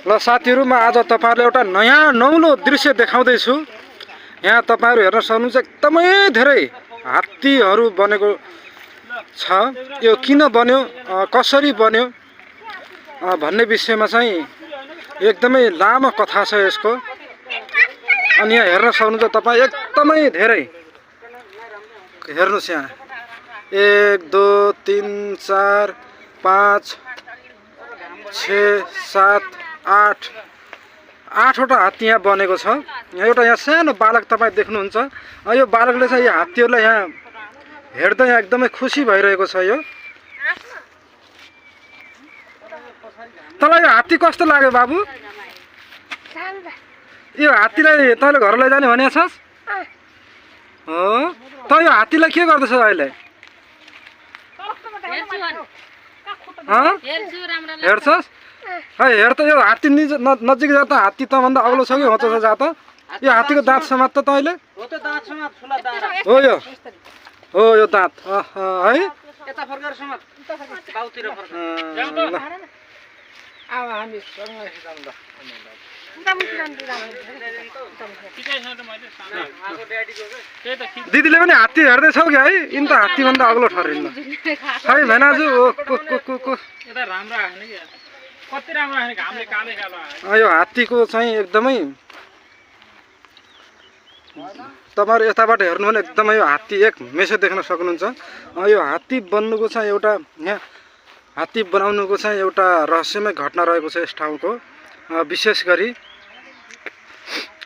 ल साथीहरु, म आज तपाईहरुलाई एउटा नयाँ नौलो दृश्य देखाउँदैछु। यहाँ तपाईहरु हेर्न सक्नुहुन्छ एकदमै धेरै हात्तीहरु बनेको छ। यो किन बन्यो, कसरी बन्यो भन्ने विषयमा चाहिँ एकदमै लामो कथा छ यसको। अनि यहाँ हेर्न सक्नुहुन्छ तपाई एकदमै धेरै। हेर्नुस् यहाँ 1 2 3 4 5 6 7 8 8वटा हात्ती यहाँ बनेको छ। एउटा यहाँ सानो बालक तपाई देख्नुहुन्छ। यो बालकले चाहिँ यो हात्तीहरुलाई यहाँ हेर्दै यहाँ एकदमै खुसी भइरहेको छ। यो तँलाई यो हात्ती कस्तो लाग्यो बाबु? यो हात्तीलाई तैँले घर लैजाने भनेको छस्? हो, त यो हात्तीलाई के गर्दैछ अहिले? हेर्छस्? हेर त, यो हात्ती नजिक जा त। हात्ती त भन्दा अग्लो छ कि होचो छ जा त। यो हात्तीको दाँत समात त तैँले? हो यो, हो यो दाँत है। यता फर्केर समात, बाउतिर फर्क। अब हामी सँगै जाउँदा दिदीले पनि हात्ती हेर्दैछौ कि है? यिन त हात्ती भन्दा अग्लो ठहरिन्न है भेनाजु। यता राम्रो आएन कि कति राम्रो आएन, घामले काले कालो आयो। यो हात्तीको चाहिँ एकदमै तपाईहरु यताबाट हेर्नु भने एकदमै यो हात्ती एक मेसो देख्न सक्नुहुन्छ। यो हात्ती बन्नुको चाहिँ एउटा यहाँ हात्ती बनाउनुको चाहिँ एउटा रहस्यमय घटना रहेको छ यस ठाउँको विशेष गरी।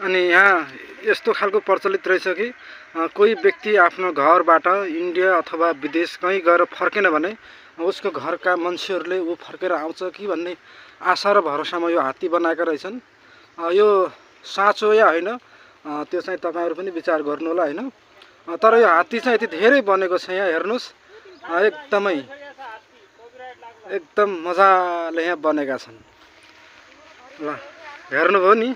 अनि यहाँ यस्तो खालको प्रचलित रहेछ कि कोही व्यक्ति आफ्नो घरबाट इन्डिया अथवा विदेश कहीँ गएर फर्केन भने उसको घरका मान्छेहरूले ऊ फर्केर आउँछ कि भन्ने आशा र भरोसामा यो हात्ती बनाएका रहेछन्। यो साँचो या होइन त्यो चाहिँ तपाईहरु पनि विचार गर्नु होला हैन। तर यो हात्ती चाहिँ यति धेरै बनेको छ। यहाँ हेर्नुस् एकदम मजाले यहाँ बनेका छन्। ल हेर्नुभयो नि।